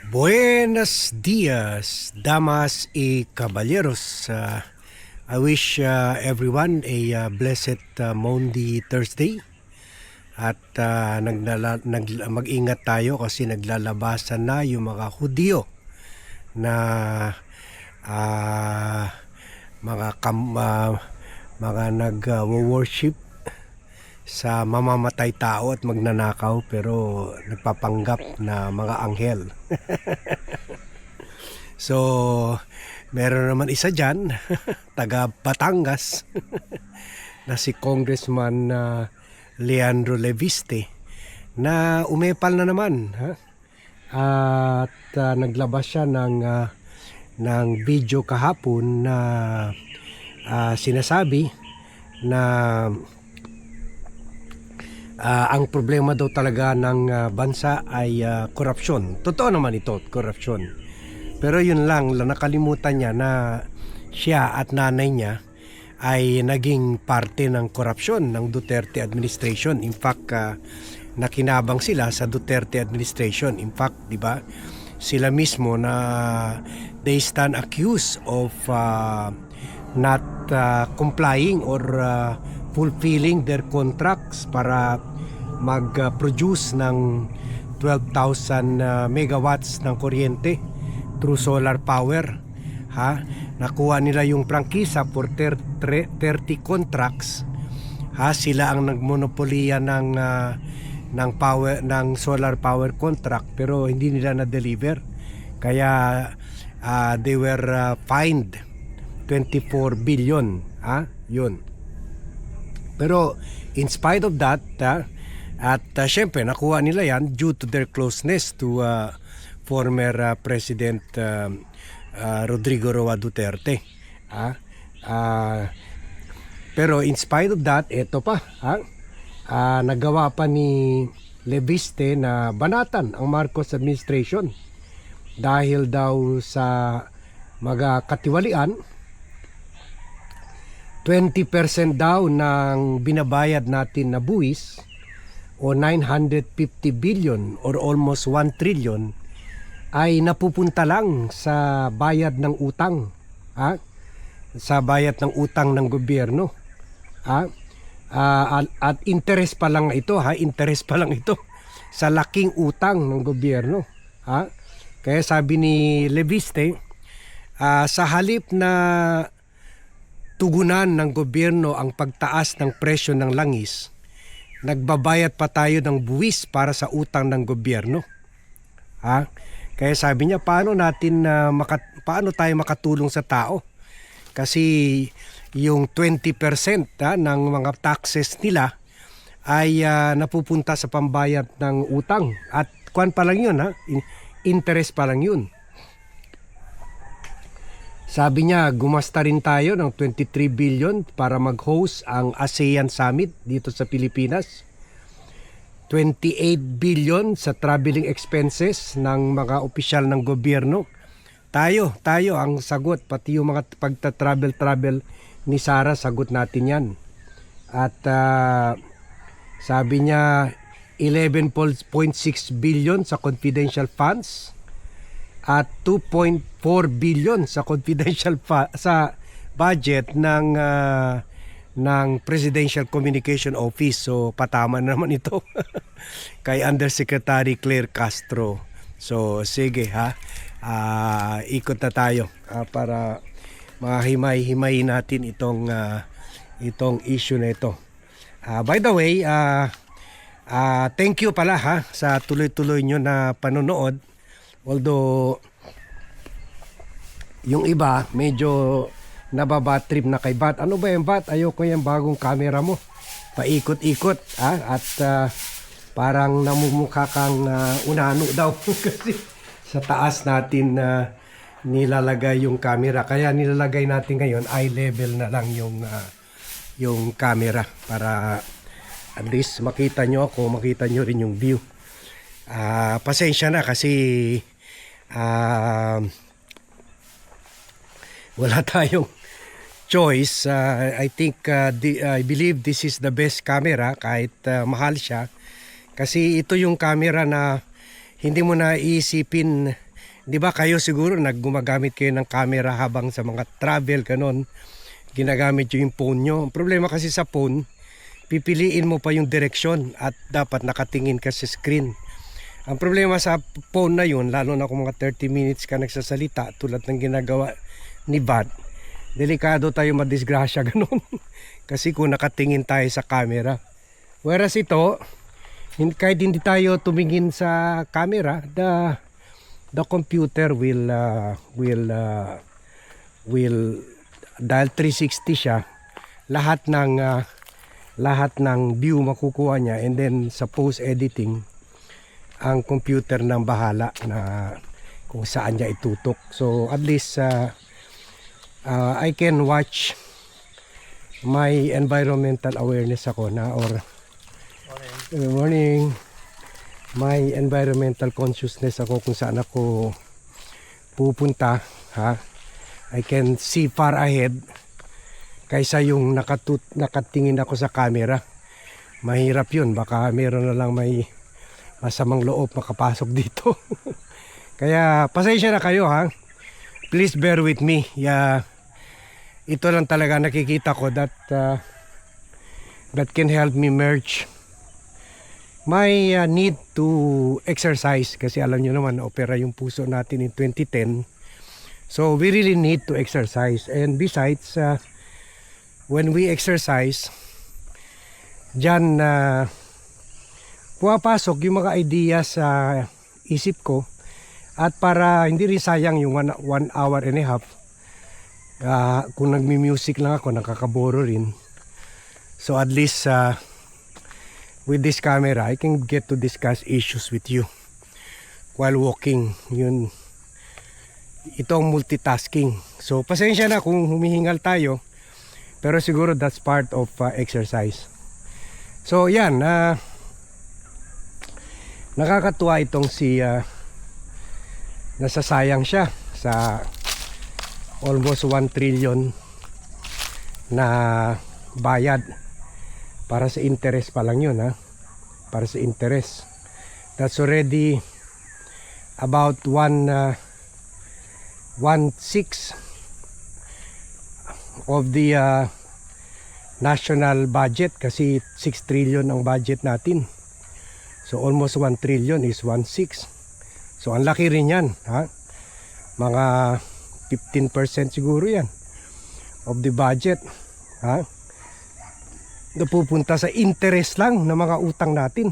Buenos dias, damas y caballeros. I wish everyone a blessed Monday Thursday. At mag-ingat tayo kasi naglalabasan na yung mga Hudyo na ah, mga nag-worship sa mamamatay tao at magnanakaw pero nagpapanggap na mga anghel. So, meron naman isa dyan, taga Batangas, na si Congressman Leandro Leviste, na umepal na naman. Ha? At naglabas siya ng video kahapon na sinasabi na ang problema daw talaga ng bansa ay korupsyon. Totoo naman ito, korupsyon. Pero yun lang, nakalimutan niya na siya at nanay niya ay naging parte ng korupsyon ng Duterte administration. In fact, nakinabang sila sa Duterte administration. In fact, di ba, sila mismo na they stand accused of not complying or fulfilling their contracts para mag-produce ng 12,000 megawatts ng kuryente through solar power. Ha? Nakuha nila yung prangkisa for 30 contracts. Ha? Sila ang nagmonopoliya ng power, ng solar power contract, pero hindi nila na-deliver. Kaya they were fined 24 billion. Ha? Yun. Pero in spite of that, at syempre nakuha nila yan due to their closeness to former President Rodrigo Roa Duterte. Pero in spite of that, eto pa, nagawa pa ni Leviste na banatan ang Marcos administration dahil daw sa mga katiwalian. 20% daw ng binabayad natin na buwis o 950 billion or almost 1 trillion ay napupunta lang sa bayad ng utang. Sa bayad ng utang ng gobyerno. At interest pa lang ito, interest pa lang ito sa laking utang ng gobyerno. Kaya sabi ni Leviste, sa halip na tugunan ng gobyerno ang pagtaas ng presyo ng langis, nagbabayad pa tayo ng buwis para sa utang ng gobyerno. Kaya sabi niya, paano tayo makatulong sa tao? Kasi yung 20% ng mga taxes nila ay napupunta sa pambayad ng utang. At kwan pa lang yun, interest pa lang yun. Sabi niya, gumasta rin tayo ng 23 billion para mag-host ang ASEAN Summit dito sa Pilipinas. 28 billion sa traveling expenses ng mga opisyal ng gobyerno. Tayo ang sagot, pati yung mga pagta-travel ni Sara, sagot natin yan. At sabi niya, 11.6 billion sa confidential funds at 2.4 billion sa confidential sa budget ng Presidential Communication Office. So patama na naman ito kay Undersecretary Claire Castro. So sige ikot na tayo para mahimay-himay natin itong issue na ito. By the way, thank you pala sa tuloy-tuloy nyo na panonood. Although yung iba medyo nababatrip na kay Bat. Ano ba yung Bat? Ayoko yung bagong camera mo. Paikot-ikot at parang namumukha kang unano daw kasi sa taas natin nilalagay yung camera. Kaya nilalagay natin ngayon eye level na lang yung camera para at least makita nyo ako, makita nyo rin yung view. Pasensya na kasi wala tayong choice. I believe this is the best camera kahit mahal siya. Kasi ito yung camera na hindi mo na iisipin Di ba kayo siguro gumagamit kayo ng camera habang sa mga travel kanon, ginagamit yung phone nyo. Ang problema kasi sa phone, pipiliin mo pa yung direksyon at dapat nakatingin ka sa screen. Ang problema sa phone na yun, lalo na kung mga 30 minutes ka nagsasalita tulad ng ginagawa ni Bad, delikado tayo madisgrasya ganun. Kasi kung nakatingin tayo sa camera. Whereas ito, kahit hindi tayo tumingin sa camera, the computer will dahil 360 siya, lahat ng view makukuha niya, and then sa post editing ang computer nang bahala na kung saan niya itutok. So at least I can watch my environmental awareness ako na, or good morning, my environmental consciousness ako kung saan ako pupunta, ha. I can see far ahead kaysa yung nakatingin ako sa camera. Mahirap yun, baka meron na lang may masamang loob makapasok dito. Kaya pasensya na kayo, ha. Please bear with me. Ito lang talaga nakikita ko that can help me merge my need to exercise, kasi alam nyo naman opera yung puso natin in 2010. So we really need to exercise, and besides when we exercise dyan pumapasok yung mga idea sa isip ko, at para hindi rin sayang yung 1 hour and a half, kung nagmi-music lang ako nakakaboro rin. So at least with this camera I can get to discuss issues with you while walking. Ito ang multitasking. So pasensya na kung humihingal tayo, pero siguro that's part of exercise. So yan, nakakatuwa itong si nasasayang siya sa almost 1 trillion na bayad. Para sa interest pa lang yun, ha? Para sa interest. That's already about 1/6 of the national budget, kasi 6 trillion ang budget natin. So almost 1 trillion is 1/6. So ang laki rin yan, ha? Mga 15% siguro yan of the budget, ha? Napupunta sa interest lang ng mga utang natin.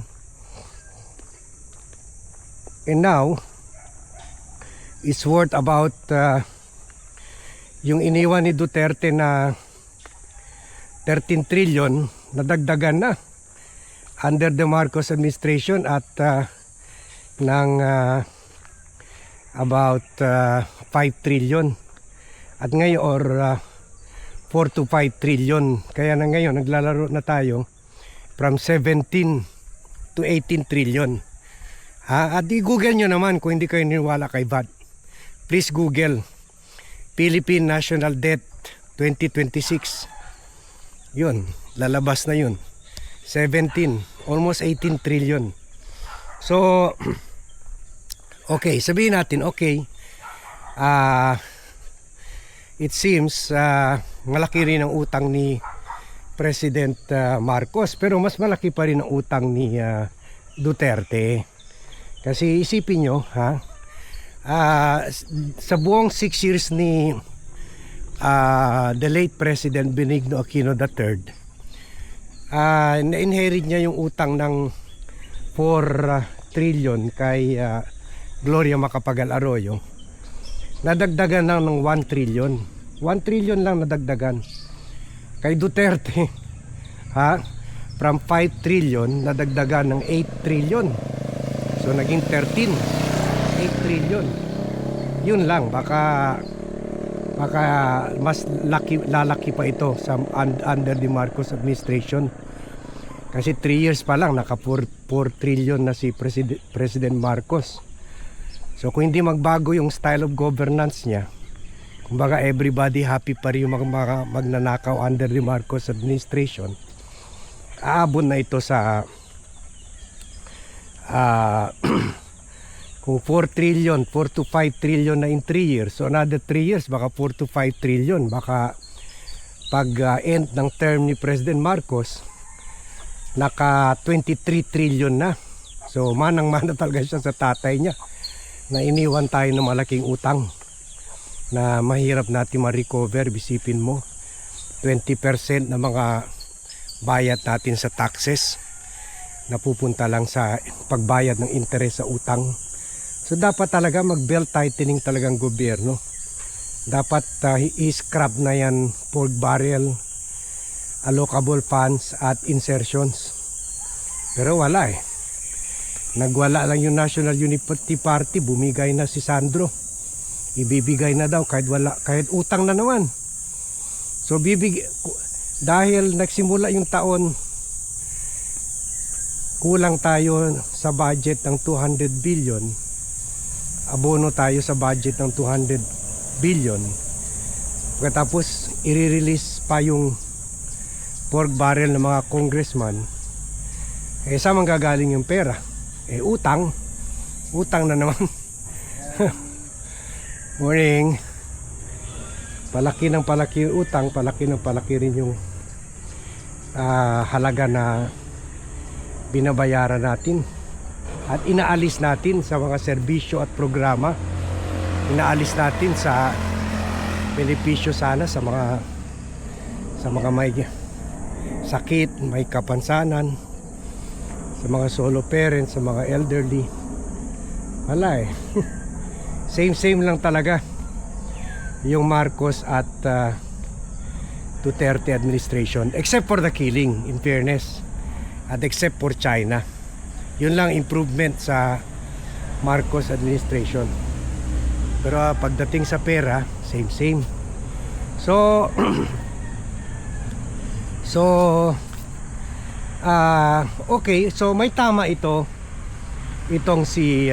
And now it's worth about yung iniwan ni Duterte na 13 trillion, nadagdagan na under the Marcos administration at ng about 5 trillion. At ngayon, or 4 to 5 trillion. Kaya na ngayon naglalaro na tayo from 17 to 18 trillion. At i-google nyo naman kung hindi kayo niniwala kay Vad. Please Google Philippine National Debt 2026. Yun, lalabas na yun. 17, almost 18 trillion. So okay, sabihin natin, okay, it seems malaki rin ang utang ni President Marcos, pero mas malaki pa rin ang utang ni Duterte. Kasi isipin nyo, ha, sa buong 6 years ni the late President Benigno Aquino III, na-inherit niya yung utang ng 4 trillion kay Gloria Macapagal Arroyo. Nadagdagan lang ng 1 trillion. 1 trillion lang nadagdagan. Kay Duterte, ha, from 5 trillion nadagdagan ng 8 trillion. So naging 13, 8 trillion. Yun lang, baka mas lalaki pa ito sa under the Marcos administration. Kasi 3 years pa lang naka 4 trillion na si President Marcos. So kung hindi magbago yung style of governance niya, kumbaga everybody happy pa rin yung magnanakaw under the Marcos administration, aabot na ito sa Kung 4 trillion, 4 to 5 trillion na in 3 years, so another 3 years, baka 4 to 5 trillion. Baka pag end ng term ni President Marcos, naka 23 trillion na. So manang-mana talaga siya sa tatay niya na iniwan tayo ng malaking utang na mahirap natin ma-recover. Bisipin mo, 20% ng mga bayad natin sa taxes napupunta lang sa pagbayad ng interest sa utang. So dapat talaga mag-belt tightening talagang gobyerno. Dapat i-scrap na yan pork barrel, allocable funds at insertions. Pero wala eh. Nagwala lang yung National Unity Party, bumigay na si Sandro. Ibibigay na daw kahit wala, kahit utang na naman. So dahil nagsimula yung taon, kulang tayo sa budget ng 200 billion. Abono tayo sa budget ng 200 billion. Pagkatapos i-release pa yung pork barrel ng mga congressman. Saan manggagaling yung pera? Utang na naman. Morning. Palaki ng palaki yung utang, palaki ng palaki rin yung halaga na binabayaran natin at inaalis natin sa mga serbisyo at programa. Inaalis natin sa benepisyo sana sa mga may sakit, may kapansanan, sa mga solo parents, sa mga elderly. Wala eh. Same lang talaga yung Marcos at Duterte administration, except for the killing, in fairness, at except for China. Yun lang improvement sa Marcos administration. Pero pagdating sa pera, same. So okay, so may tama itong si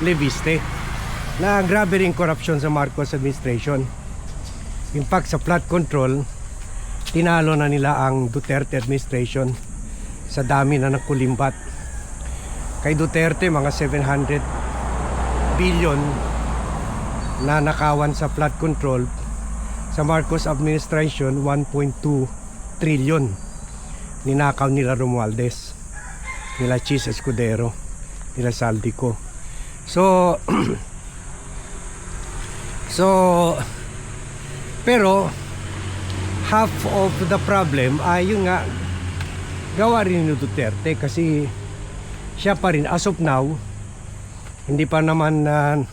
Leviste na grabe rin corruption sa Marcos administration. In fact, sa flood control, tinalo na nila ang Duterte administration sa dami na nakulimbat. Kay Duterte, mga 700 billion na nakawan sa flood control. Sa Marcos administration, 1.2 trillion ninakaw nila Romualdez, nila Chis Escudero, nila Saldico. So pero half of the problem ay yung nga gawa rin ni Duterte, kasi siya pa rin as of now, hindi pa naman 3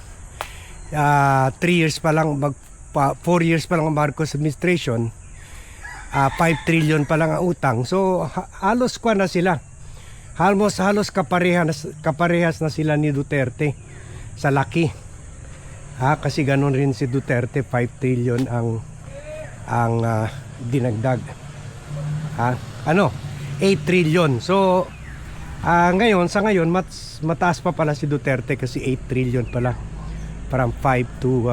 years pa lang, 4 years pa lang ang Marcos administration, 5 trillion pa lang ang utang. So halos kwa na sila, halos kaparehas na sila ni Duterte sa laki. Kasi ganun rin si Duterte, 5 trillion ang dinagdag. 8 trillion. So ngayon, sa ngayon mataas pa pala si Duterte, kasi 8 trillion pala, from 5 to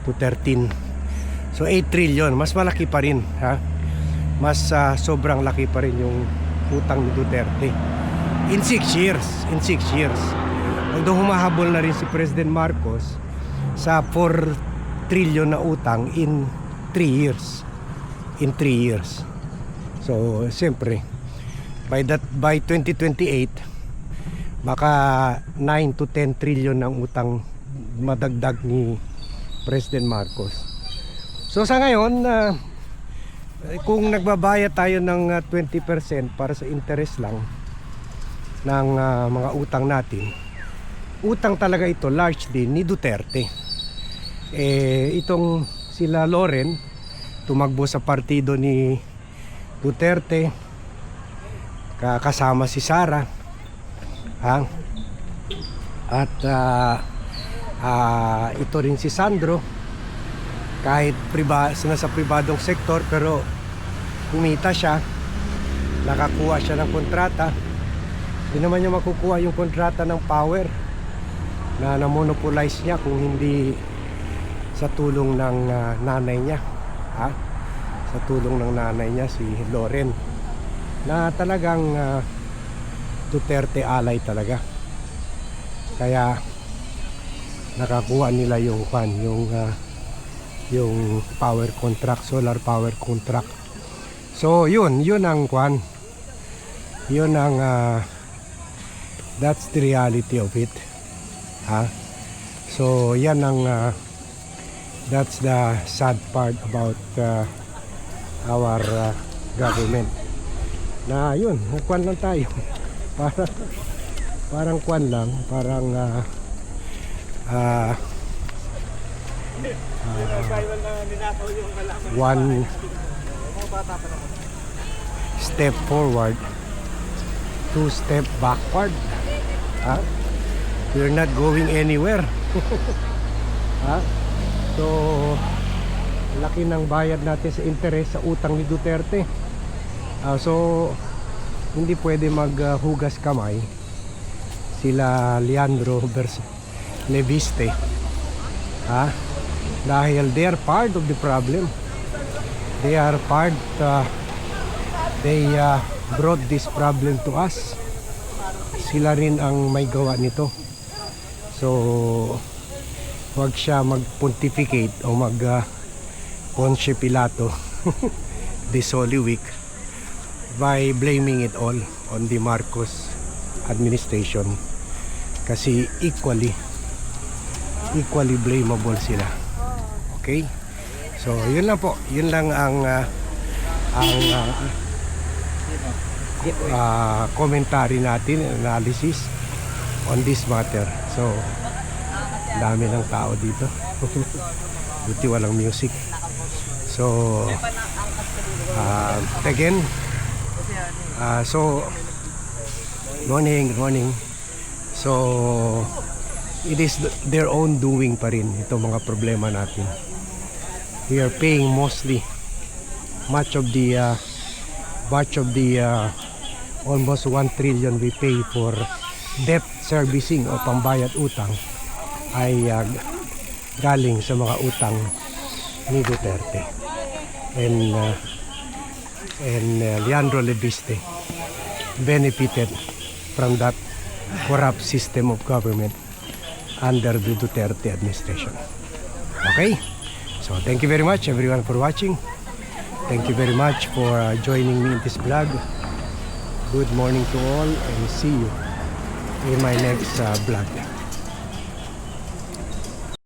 13. So 8 trillion, mas malaki pa rin, mas sobrang laki pa rin yung utang ni Duterte in 6 years. Although humahabol na rin si President Marcos sa 4 trillion na utang in 3 years. So siyempre, by 2028 baka 9 to 10 trillion ang utang madagdag ni President Marcos. So sa ngayon, kung nagbabayad tayo ng 20% para sa interest lang ng mga utang natin, utang talaga ito largely ni Duterte. Itong sila Loren, tumakbo sa partido ni Duterte, kasama si Sara, at ito rin si Sandro, kahit nasa pribadong sektor, pero kumita siya, nakakuha siya ng kontrata. Hindi naman niya makukuha yung kontrata ng power na namonopolize niya kung hindi sa tulong ng nanay niya, sa tulong ng nanay niya, si Loren, na talagang Duterte alay talaga. Kaya nakakuha nila yung yung power contract, solar power contract. So yun ang yun ang that's the reality of it. So yan ang that's the sad part about our government. Na yun, kwan lang tayo. parang kwan lang, parang one step forward, two step backward. We're not going anywhere. So laki ng bayad natin sa interest sa utang ni Duterte. So hindi pwede maghugas kamay sila Leandro Leviste, dahil they are part of the problem. They are part, they brought this problem to us. Sila rin ang may gawa nito. So wag siya mag-pontificate o Ponce Pilato this Holy Week by blaming it all on the Marcos administration, kasi equally blamable sila. Okay, so yun lang po, yun lang ang commentary natin, analysis on this matter. So dami ng tao dito. Buti walang music. So again, so good morning. So it is their own doing pa rin itong mga problema natin. We are paying mostly much of the almost 1 trillion we pay for debt servicing o pambayad utang ay galing sa mga utang ni Duterte and Leandro Leviste benefited from that corrupt system of government under the Duterte administration. Okay, so thank you very much everyone for watching. Thank you very much for joining me in this vlog. Good morning to all and see you in my next vlog.